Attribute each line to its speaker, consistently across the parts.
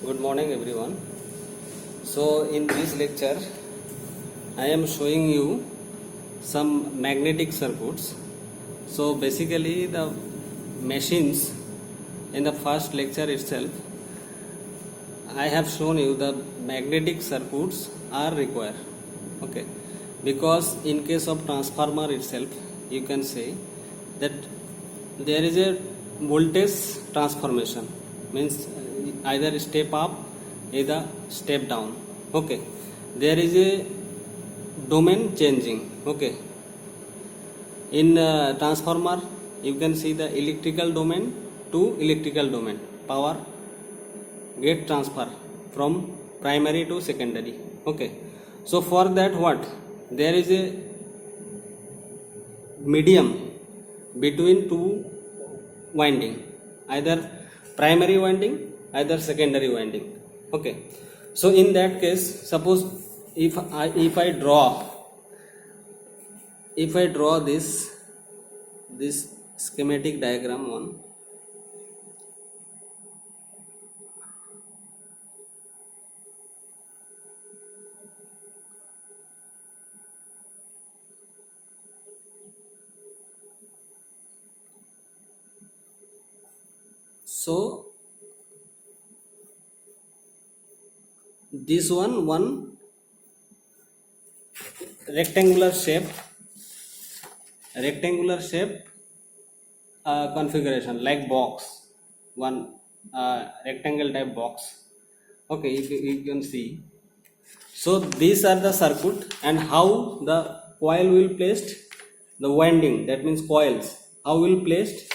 Speaker 1: Good morning everyone. So in this lecture I am showing you some magnetic circuits. So basically the machines in the first lecture itself I have shown you the magnetic circuits are required. Okay. Because in case of transformer itself you can say that there is a voltage transformation, means either step up either step down. Okay, there is a domain changing. Okay, in transformer you can see the electrical domain to electrical domain, power get transfer from primary to secondary. Okay, so for that what, there is a medium between two winding, either primary winding either secondary winding. Okay, so in that case suppose if I draw this schematic diagram on. So this one rectangular shape configuration like box, one rectangle type box. Okay, you can see. So these are the circuit and how the coil will placed, the winding, that means coils, how will placed.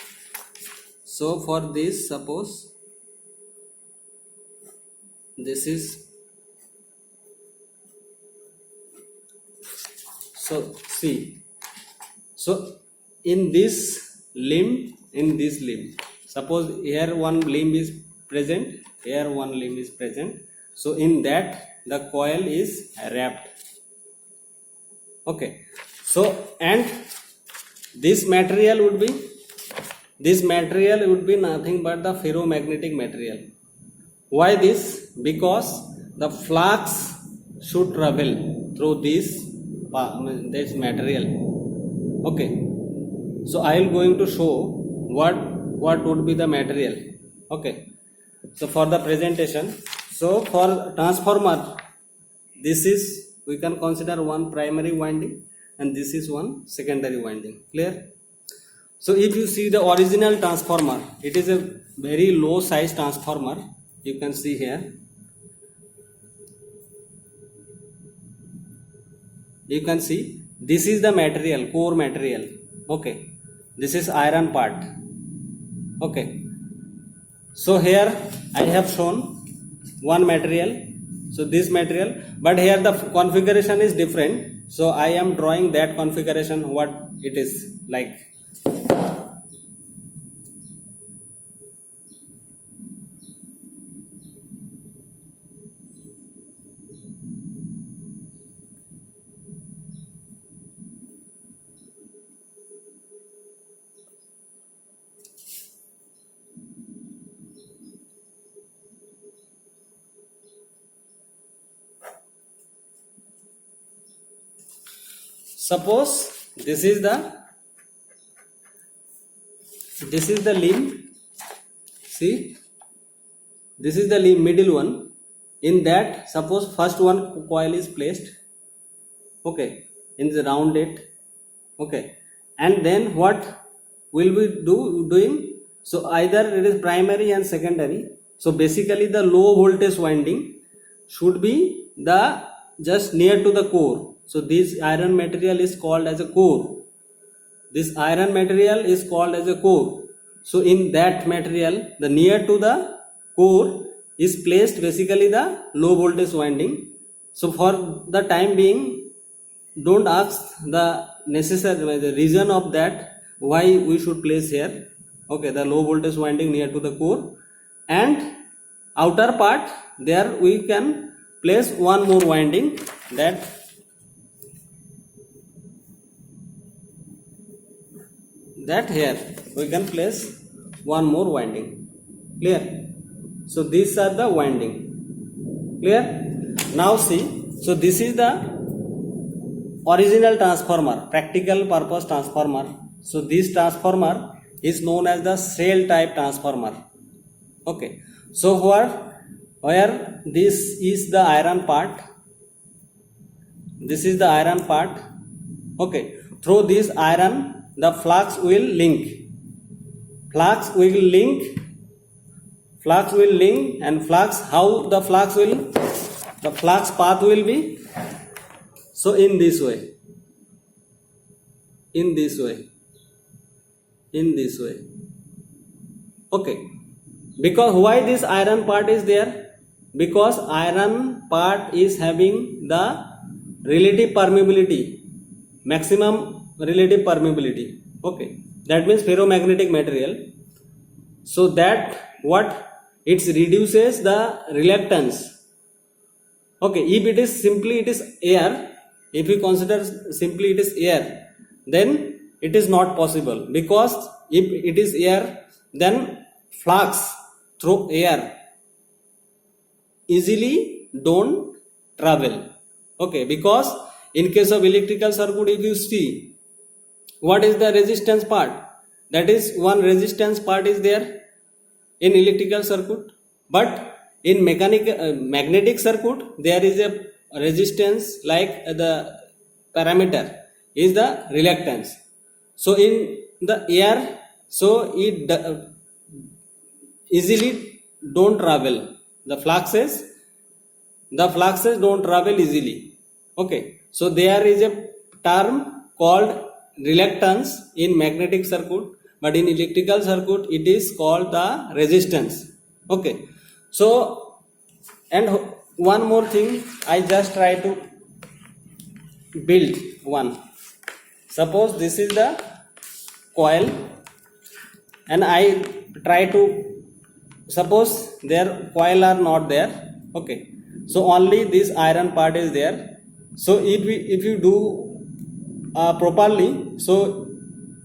Speaker 1: So for this, suppose this is, so see, so in this limb, suppose here one limb is present, here one limb is present, so in that the coil is wrapped. Okay, so and this material would be nothing but the ferromagnetic material. Why this? Because the flux should travel through this material. Okay, so I will going to show what would be the material. Okay, so for the presentation, so for transformer, this is, we can consider one primary winding and this is one secondary winding. Clear? So if you see the original transformer, it is a very low size transformer. You can see here. You can see this is the material, core material. Okay, this is iron part. Okay, so here I have shown one material, so this material, but here the configuration is different, so I am drawing that configuration what it is like. Suppose this is the limb. See, this is the limb, middle one. In that, suppose first one coil is placed. Okay, in the rounded. Okay, and then what will we doing? So either it is primary and secondary. So basically the low voltage winding should be the just near to the core. So this iron material is called as a core. This iron material is called as a core. So in that material, the near to the core is placed basically the low voltage winding. So for the time being, don't ask the necessary the reason of that why we should place here. Okay, the low voltage winding near to the core, and outer part there we can place one more winding, that here we can place one more winding. Clear? So these are the winding. Clear? Now see, so this is the original transformer, practical purpose transformer. So this transformer is known as the cell type transformer. Okay, so where this is the iron part, this is the iron part. Okay, through this iron the flux will link, flux will link, flux will link, and flux, how the flux will, the flux path will be, so in this way, in this way, in this way. Okay, because why this iron part is there? Because iron part is having the relative permeability, maximum relative permeability. Okay, that means ferromagnetic material, so that what, it reduces the reluctance. Okay, if it is simply, it is air, if we consider simply it is air, then it is not possible, because if it is air, then flux through air easily don't travel. Okay, because in case of electrical circuit, if you see, what is the resistance part? That is, one resistance part is there in electrical circuit, but in magnetic circuit there is a resistance, like the parameter is the reluctance. So in the air, so it easily don't travel, the fluxes don't travel easily. Okay, so there is a term called reluctance in magnetic circuit, but in electrical circuit it is called the resistance. Okay, so, and one more thing, I just try to build one. Suppose this is the coil, and I try to, suppose their coil are not there. Okay, so only this iron part is there. So if you do properly, so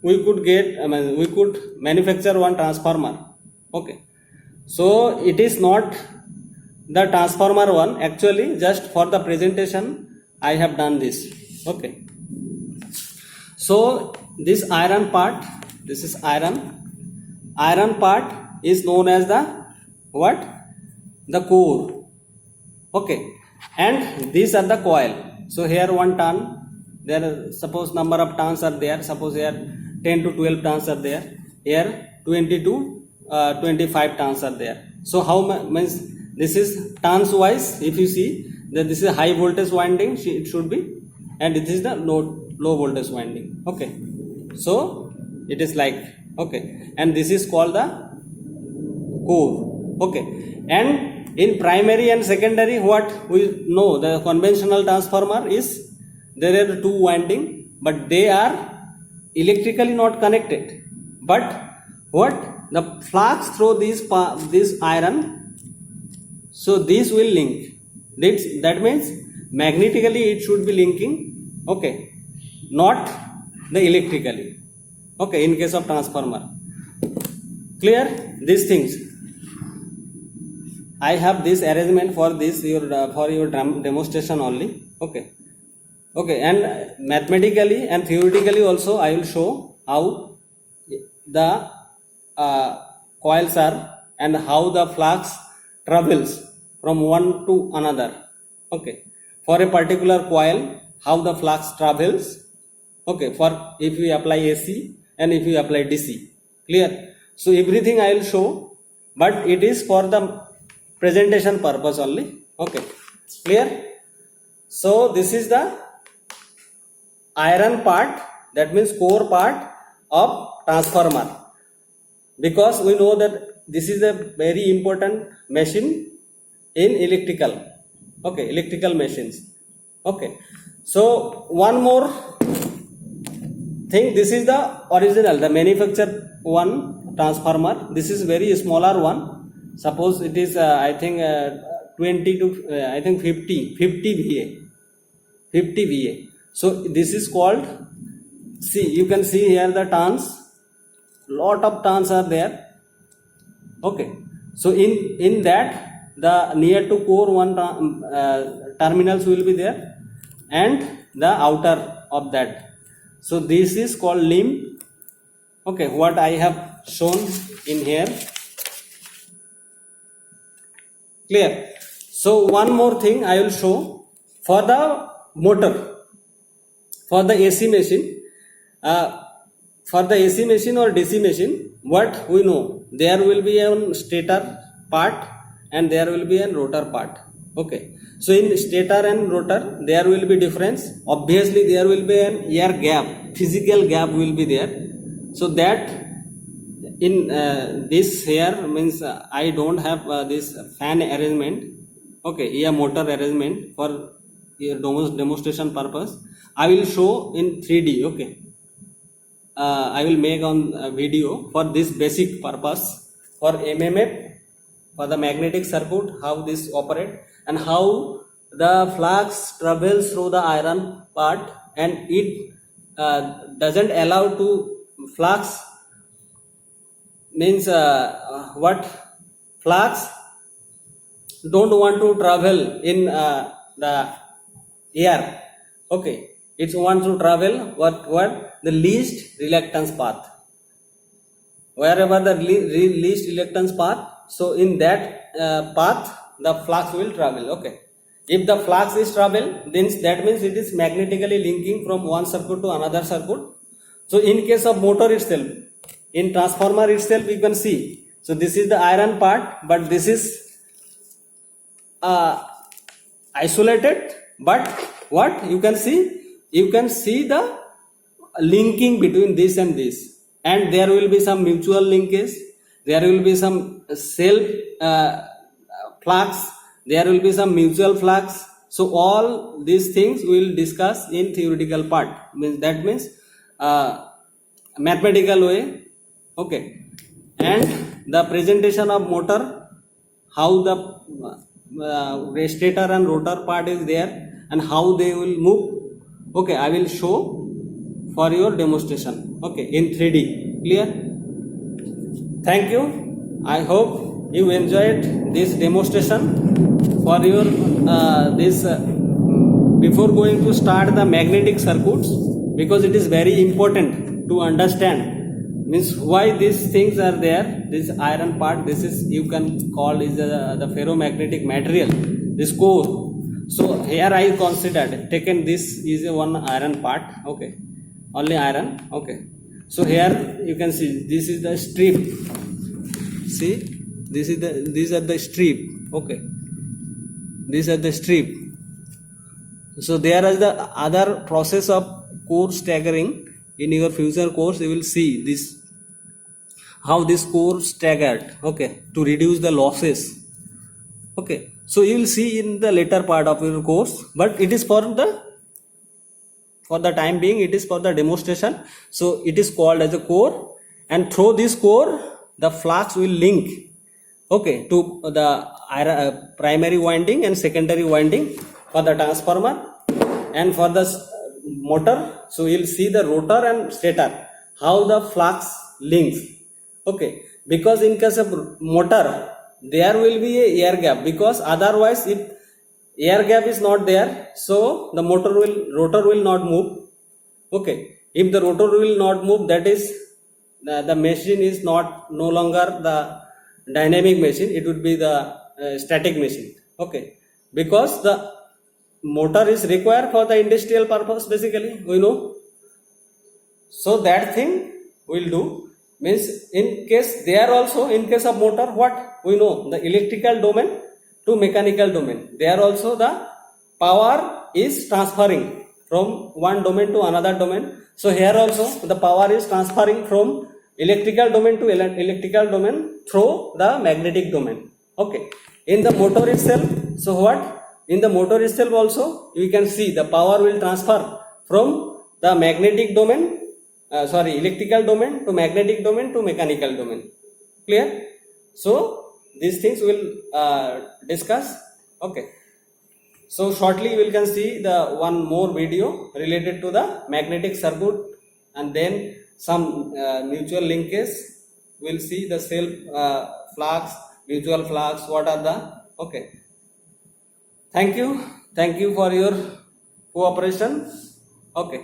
Speaker 1: we could get, we could manufacture one transformer. Okay, so it is not the transformer one, actually just for the presentation I have done this. Okay, so this iron part, this is iron part is known as the what, the core. Okay, and these are the coil. So here one turn, there are, suppose number of turns are there, suppose here 10 to 12 turns are there, here 20 to 25 turns are there. So how means, this is turns wise, if you see that this is a high voltage winding, it should be, and this is the low voltage winding. Okay, so it is like, okay, and this is called the core. Okay, and in primary and secondary, what we know, the conventional transformer is, there are two winding, but they are electrically not connected, but what, the flux through this iron, so this will link. That means magnetically it should be linking. Okay, not the electrically. Okay, in case of transformer. Clear these things? I have this arrangement for this for your demonstration only. Okay, okay, and mathematically and theoretically also I will show how the coils are, and how the flux travels from one to another. Okay, for a particular coil, how the flux travels. Okay, for if we apply AC and if we apply DC. Clear? So everything I will show, but it is for the presentation purpose only. Okay, clear? So this is the iron part, that means core part of transformer, because we know that this is a very important machine in electrical. Okay, electrical machines. Okay, so one more thing, this is the original, the manufactured one transformer. This is very smaller one. Suppose it is I think 20 to I think 50 VA. 50 VA. So this is called, see, you can see here the turns, lot of turns are there. Okay, So in that the near to core one terminals will be there and the outer of that. So this is called limb. Okay, what I have shown in here. Clear? So one more thing I will show for the motor, for the AC machine. For the AC machine or DC machine, what we know, there will be a stator part and there will be a rotor part. Okay, so in stator and rotor there will be difference. Obviously there will be an air gap, physical gap will be there. So that in this here means I don't have this fan arrangement. Okay, a motor arrangement for your demonstration purpose. I will show in 3D. Okay, I will make on a video for this basic purpose for MMF, for the magnetic circuit, how this operate and how the flux travels through the iron part and it doesn't allow to flux means what flux don't want to travel in the air. Okay, it wants to travel what the least reluctance path, wherever the least reluctance path, so in that path the flux will travel. Okay, if the flux is travel, then that means it is magnetically linking from one circuit to another circuit. So in case of motor itself, in transformer itself you can see, so this is the iron part, but this is isolated, but what you can see the linking between this and this, and there will be some mutual linkage, there will be some self flux, there will be some mutual flux. So all these things we will discuss in theoretical part, means that means mathematical way. Okay, and the presentation of motor, how the stator and rotor part is there and how they will move. Okay, I will show for your demonstration. Okay, in 3D. Clear? Thank you. I hope you enjoyed this demonstration for your before going to start the magnetic circuits, because it is very important to understand means why these things are there. This iron part, this is you can call is the ferromagnetic material, this core. So here I considered taken this is a one iron part. Okay, only iron. Okay, so here you can see this is the strip. See, these are the strip. Okay, these are the strip. So there is the other process of core staggering. In your future course you will see this, how this core staggered. Okay, to reduce the losses. Okay, so you will see in the later part of your course, but it is for the time being, it is for the demonstration. So it is called as a core, and through this core the flux will link, okay, to the primary winding and secondary winding for the transformer. And for the motor, so you will see the rotor and stator, how the flux links. Okay, because in case of motor there will be a air gap, because otherwise if air gap is not there, so the rotor will not move. Okay, if the rotor will not move, that is the machine is no longer the dynamic machine, it would be the static machine. Okay, because the motor is required for the industrial purpose, basically we know. So that thing we'll do, means in case there also, in case of motor, what we know, the electrical domain to mechanical domain, there also the power is transferring from one domain to another domain. So here also the power is transferring from electrical domain to electrical domain through the magnetic domain. Okay, in the motor itself, so what, in the motor itself also you can see the power will transfer from the magnetic domain, electrical domain to magnetic domain to mechanical domain. Clear? So these things will discuss. Okay, so shortly we can see the one more video related to the magnetic circuit, and then some mutual linkage. We'll see the self flux, mutual flux, what are the, okay. Thank you for your cooperation. Okay.